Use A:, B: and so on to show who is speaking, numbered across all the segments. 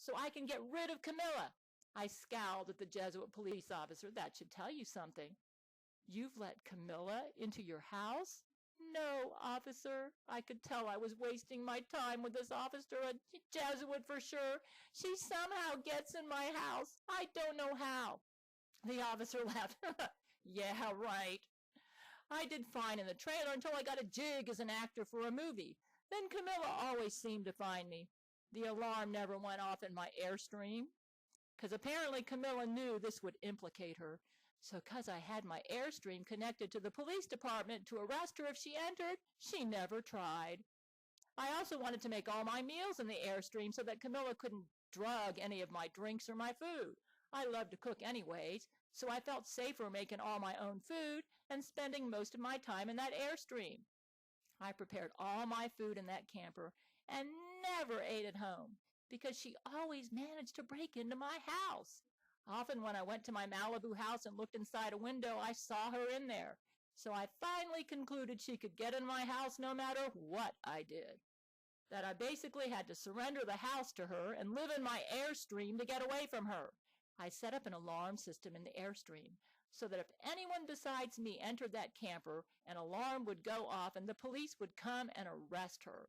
A: so I can get rid of Camilla. I scowled at the Jesuit police officer. That should tell you something. You've let Camilla into your house? No, officer. I could tell I was wasting my time with this officer, a Jesuit for sure. She somehow gets in my house. I don't know how. The officer laughed. Yeah, right. I did fine in the trailer until I got a jig as an actor for a movie. Then Camilla always seemed to find me. The alarm never went off in my Airstream, because apparently Camilla knew this would implicate her. So because I had my Airstream connected to the police department to arrest her if she entered, she never tried. I also wanted to make all my meals in the Airstream so that Camilla couldn't drug any of my drinks or my food. I love to cook anyways, so I felt safer making all my own food and spending most of my time in that Airstream. I prepared all my food in that camper and never ate at home because she always managed to break into my house. Often when I went to my Malibu house and looked inside a window, I saw her in there. So I finally concluded she could get in my house no matter what I did. That I basically had to surrender the house to her and live in my Airstream to get away from her. I set up an alarm system in the Airstream so that if anyone besides me entered that camper, an alarm would go off and the police would come and arrest her.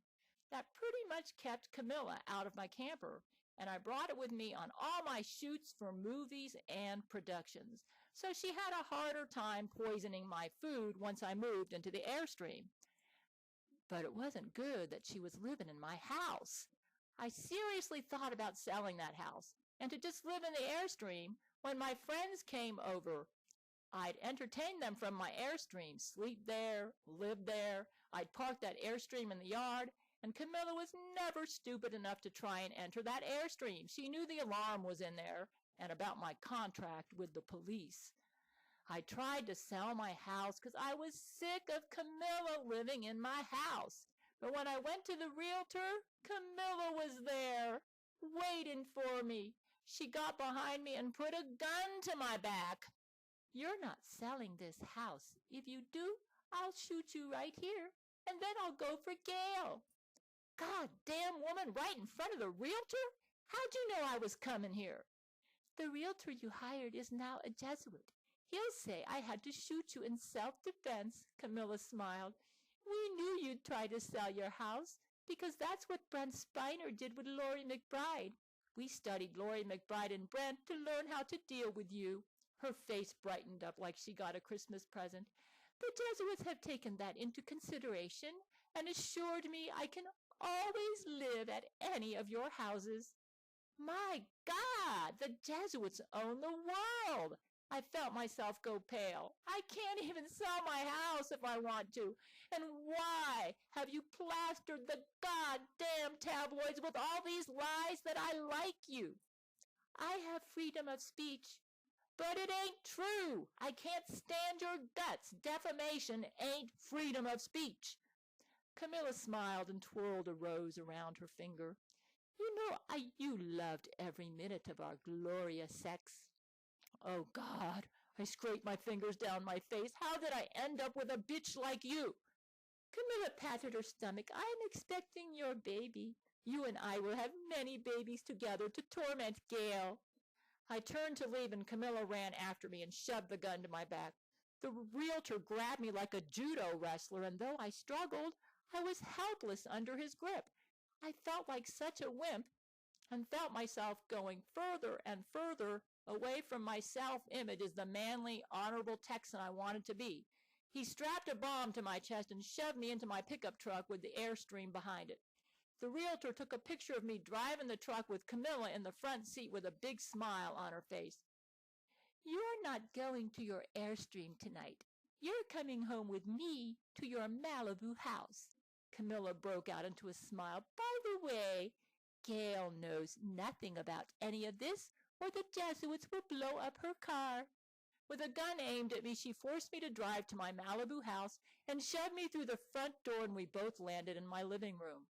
A: That pretty much kept Camilla out of my camper, and I brought it with me on all my shoots for movies and productions, so she had a harder time poisoning my food once I moved into the Airstream. But it wasn't good that she was living in my house. I seriously thought about selling that house and to just live in the Airstream. When my friends came over, I'd entertain them from my Airstream, sleep there, live there. I'd park that Airstream in the yard, and Camilla was never stupid enough to try and enter that Airstream. She knew the alarm was in there and about my contract with the police. I tried to sell my house because I was sick of Camilla living in my house. But when I went to the realtor, Camilla was there, waiting for me. She got behind me and put a gun to my back. You're not selling this house. If you do, I'll shoot you right here, and then I'll go for Gail. God damn woman, right in front of the realtor? How'd you know I was coming here? The realtor you hired is now a Jesuit. He'll say I had to shoot you in self-defense, Camilla smiled. We knew you'd try to sell your house because that's what Brent Spiner did with Laurie McBride. We studied Laurie McBride and Brent to learn how to deal with you. Her face brightened up like she got a Christmas present. The Jesuits have taken that into consideration and assured me I can always live at any of your houses. My God, the Jesuits own the world. I felt myself go pale. I can't even sell my house if I want to. And why have you plastered the goddamn tabloids with all these lies that I like you? I have freedom of speech. But it ain't true. I can't stand your guts. Defamation ain't freedom of speech. Camilla smiled and twirled a rose around her finger. You know, you loved every minute of our glorious sex. Oh, God, I scraped my fingers down my face. How did I end up with a bitch like you? Camilla patted her stomach. I am expecting your baby. You and I will have many babies together to torment Gail. I turned to leave, and Camilla ran after me and shoved the gun to my back. The realtor grabbed me like a judo wrestler, and though I struggled, I was helpless under his grip. I felt like such a wimp and felt myself going further and further away from my self-image as the manly, honorable Texan I wanted to be. He strapped a bomb to my chest and shoved me into my pickup truck with the Airstream behind it. The realtor took a picture of me driving the truck with Camilla in the front seat with a big smile on her face. You're not going to your Airstream tonight. You're coming home with me to your Malibu house. Camilla broke out into a smile. By the way, Gail knows nothing about any of this, or the Jesuits will blow up her car. With a gun aimed at me, she forced me to drive to my Malibu house and shoved me through the front door, and we both landed in my living room.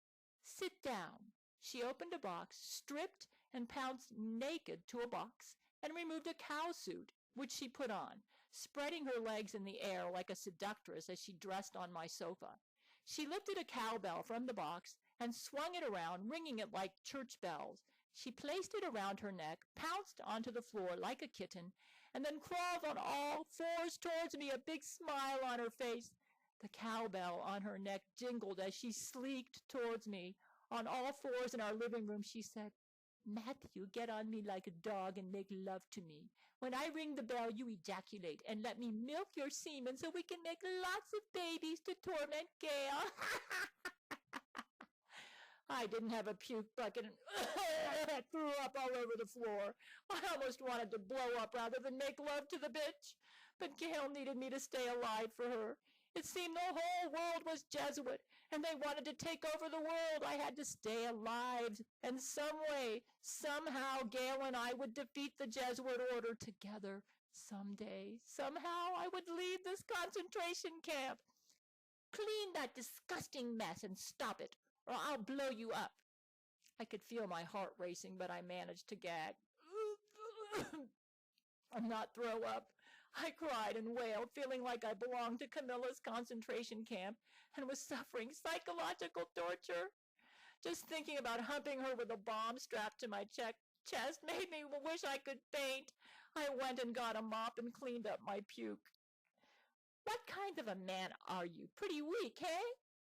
A: Sit down. She opened a box, stripped and pounced naked to a box, and removed a cow suit, which she put on, spreading her legs in the air like a seductress as she dressed on my sofa. She lifted a cowbell from the box and swung it around, ringing it like church bells. She placed it around her neck, pounced onto the floor like a kitten, and then crawled on all fours towards me, a big smile on her face. The cowbell on her neck jingled as she sleeked towards me. On all fours in our living room, she said, "Matthew, get on me like a dog and make love to me. When I ring the bell, you ejaculate and let me milk your semen so we can make lots of babies to torment Gail." I didn't have a puke bucket and threw up all over the floor. I almost wanted to blow up rather than make love to the bitch. But Gail needed me to stay alive for her. It seemed the whole world was Jesuit, and they wanted to take over the world. I had to stay alive, and some way, somehow, Gail and I would defeat the Jesuit order together. Someday, somehow, I would leave this concentration camp. Clean that disgusting mess and stop it, or I'll blow you up. I could feel my heart racing, but I managed to gag. And not throw up. I cried and wailed, feeling like I belonged to Camilla's concentration camp and was suffering psychological torture. Just thinking about humping her with a bomb strapped to my chest made me wish I could faint. I went and got a mop and cleaned up my puke. "What kind of a man are you? Pretty weak, eh?"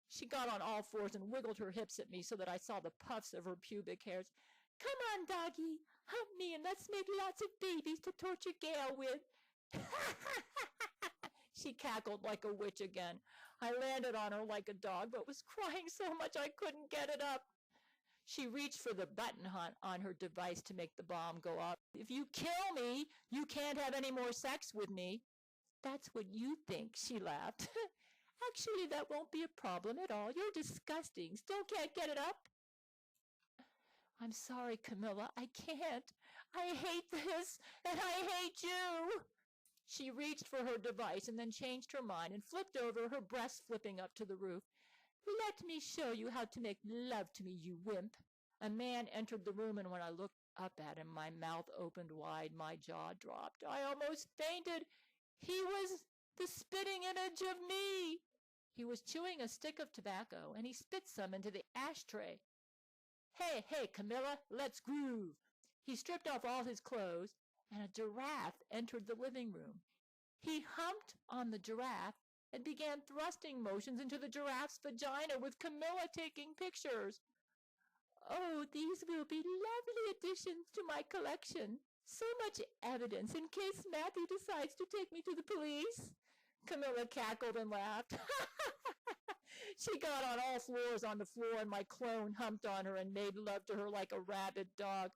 A: She got on all fours and wiggled her hips at me so that I saw the puffs of her pubic hairs. "Come on, doggy, hump me and let's make lots of babies to torture Gail with." She cackled like a witch again. I landed on her like a dog, but was crying so much I couldn't get it up. She reached for the button on her device to make the bomb go off. "If you kill me, you can't have any more sex with me." "That's what you think," she laughed. "Actually, that won't be a problem at all. You're disgusting. Still can't get it up?" "I'm sorry, Camilla. I can't. I hate this, and I hate you." She reached for her device and then changed her mind and flipped over, her breasts flipping up to the roof. "Let me show you how to make love to me, you wimp." A man entered the room, and when I looked up at him, my mouth opened wide, my jaw dropped. I almost fainted. He was the spitting image of me. He was chewing a stick of tobacco, and he spit some into the ashtray. Hey, Camilla, let's groove." He stripped off all his clothes, and a giraffe entered the living room. He humped on the giraffe and began thrusting motions into the giraffe's vagina with Camilla taking pictures. "Oh, these will be lovely additions to my collection. So much evidence in case Matthew decides to take me to the police." Camilla cackled and laughed. She got on all fours on the floor, and my clone humped on her and made love to her like a rabid dog.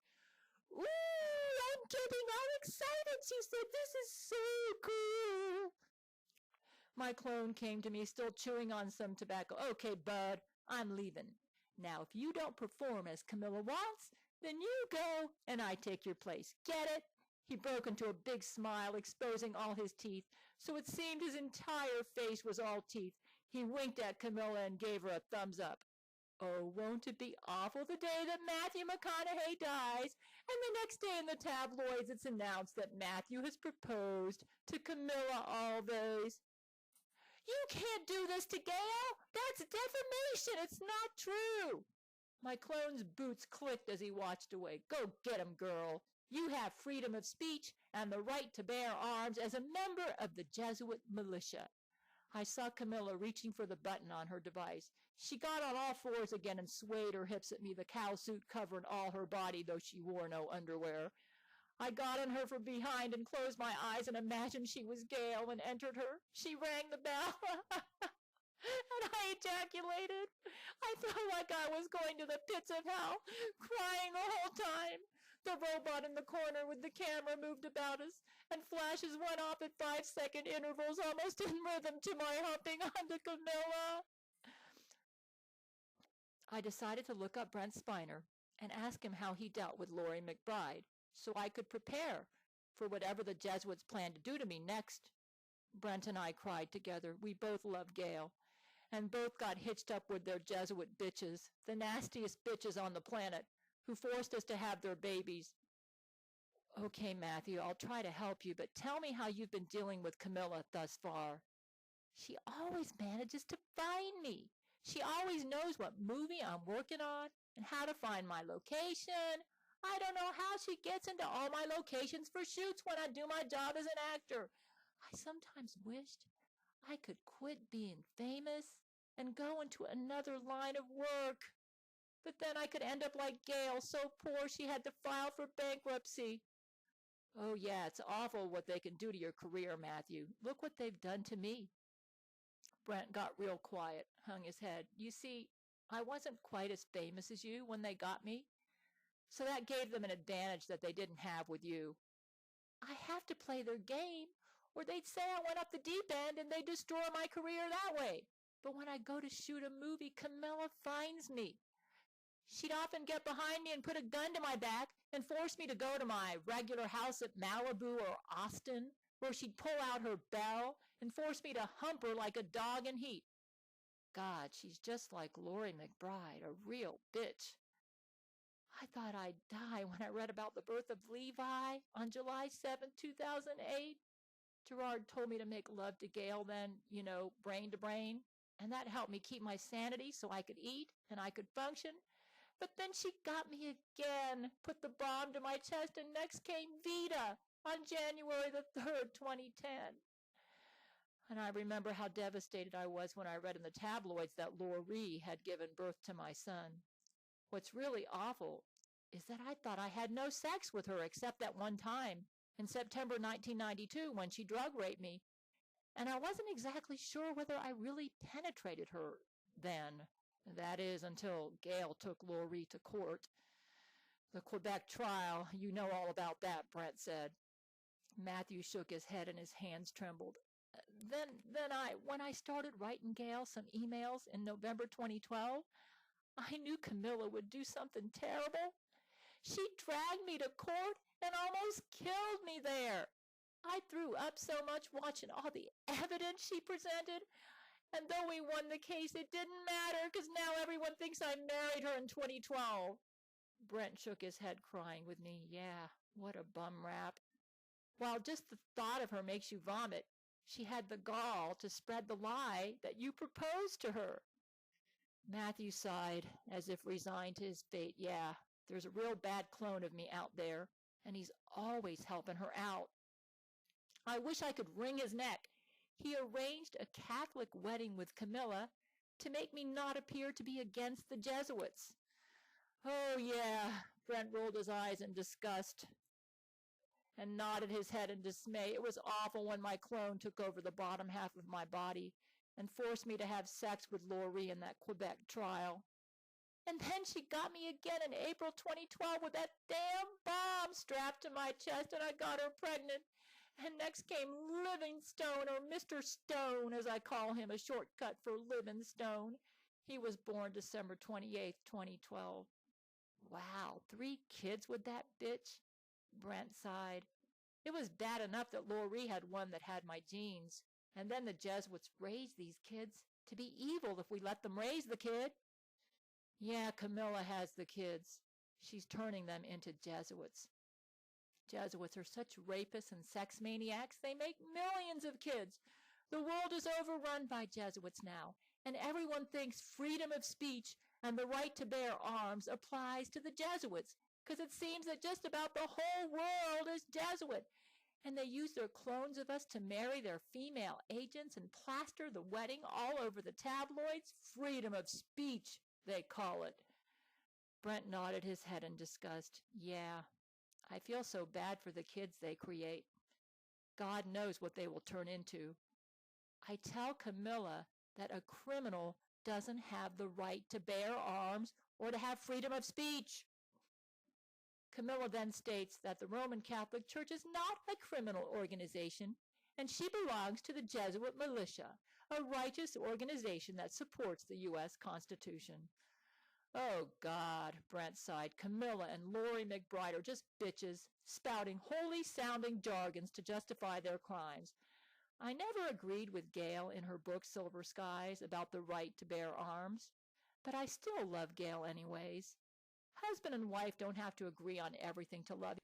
A: "Ooh, I'm getting all excited," she said. "This is so cool." My clone came to me, still chewing on some tobacco. "Okay, bud, I'm leaving. Now, if you don't perform as Camilla wants, then you go and I take your place. Get it?" He broke into a big smile, exposing all his teeth, so it seemed his entire face was all teeth. He winked at Camilla and gave her a thumbs up. Oh, won't it be awful the day that Matthew McConaughey dies, and the next day in the tabloids it's announced that Matthew has proposed to Camilla Alves. "You can't do this to Gail. That's defamation. It's not true." My clone's boots clicked as he watched away. "Go get him, girl. You have freedom of speech and the right to bear arms as a member of the Jesuit militia." I saw Camilla reaching for the button on her device. She got on all fours again and swayed her hips at me, the cow suit covering all her body, though she wore no underwear. I got on her from behind and closed my eyes and imagined she was Gail and entered her. She rang the bell, and I ejaculated. I felt like I was going to the pits of hell, crying the whole time. The robot in the corner with the camera moved about us, and flashes went off at 5-second intervals, almost in rhythm to my humping onto Camilla. I decided to look up Brent Spiner and ask him how he dealt with Laurie McBride, so I could prepare for whatever the Jesuits planned to do to me next. Brent and I cried together. We both loved Gail, and both got hitched up with their Jesuit bitches, the nastiest bitches on the planet, who forced us to have their babies. "Okay, Matthew, I'll try to help you, but tell me how you've been dealing with Camilla thus far." "She always manages to find me. She always knows what movie I'm working on and how to find my location. I don't know how she gets into all my locations for shoots when I do my job as an actor. I sometimes wished I could quit being famous and go into another line of work. But then I could end up like Gail, so poor she had to file for bankruptcy. Oh, yeah, it's awful what they can do to your career, Matthew. Look what they've done to me. Brent got real quiet, hung his head. You see, I wasn't quite as famous as you when they got me, so that gave them an advantage that they didn't have with you. I have to play their game, or they'd say I went up the deep end and they'd destroy my career that way. But when I go to shoot a movie, Camilla finds me. She'd often get behind me and put a gun to my back and force me to go to my regular house at Malibu or Austin, where she'd pull out her bell and force me to hump her like a dog in heat. God, she's just like Laurie McBride, a real bitch. I thought I'd die when I read about the birth of Levi on July 7th, 2008. Gerard told me to make love to Gail then, brain to brain, and that helped me keep my sanity so I could eat and I could function. But then she got me again, put the bomb to my chest, and next came Vida on January the 3rd, 2010. And I remember how devastated I was when I read in the tabloids that Laurie had given birth to my son. What's really awful is that I thought I had no sex with her except that one time in September 1992 when she drug raped me. And I wasn't exactly sure whether I really penetrated her then. That is, until Gail took Laurie to court. The Quebec trial, you know all about that, Brent said. Matthew shook his head and his hands trembled. When I started writing Gail some emails in November 2012, I knew Camilla would do something terrible. She dragged me to court and almost killed me there. I threw up so much watching all the evidence she presented. And though we won the case, it didn't matter because now everyone thinks I married her in 2012. Brent shook his head, crying with me. Yeah, what a bum rap. While just the thought of her makes you vomit, she had the gall to spread the lie that you proposed to her. Matthew sighed, as if resigned to his fate. Yeah, there's a real bad clone of me out there, and he's always helping her out. I wish I could wring his neck. He arranged a Catholic wedding with Camilla to make me not appear to be against the Jesuits. Oh, yeah, Brent rolled his eyes in disgust and nodded his head in dismay. It was awful when my clone took over the bottom half of my body and forced me to have sex with Laurie in that Quebec trial. And then she got me again in April 2012 with that damn bomb strapped to my chest, and I got her pregnant. And next came Livingstone, or Mr. Stone, as I call him, a shortcut for Livingstone. He was born December 28th, 2012. Wow, 3 kids with that bitch? Brent sighed. It was bad enough that Laurie had one that had my genes, and then the Jesuits raised these kids to be evil if we let them raise the kid. Yeah, Camilla has the kids. She's turning them into Jesuits. Jesuits are such rapists and sex maniacs, they make millions of kids. The world is overrun by Jesuits now, and everyone thinks freedom of speech and the right to bear arms applies to the Jesuits, because it seems that just about the whole world is Jesuit. And they use their clones of us to marry their female agents and plaster the wedding all over the tabloids. Freedom of speech, they call it. Brent nodded his head in disgust. Yeah, I feel so bad for the kids they create. God knows what they will turn into. I tell Camilla that a criminal doesn't have the right to bear arms or to have freedom of speech. Camilla then states that the Roman Catholic Church is not a criminal organization, and she belongs to the Jesuit militia, a righteous organization that supports the U.S. Constitution. Oh, God, Brent sighed. Camilla and Laurie McBride are just bitches, spouting holy-sounding jargons to justify their crimes. I never agreed with Gail in her book Silver Skies about the right to bear arms, but I still love Gail anyways. Husband and wife don't have to agree on everything to love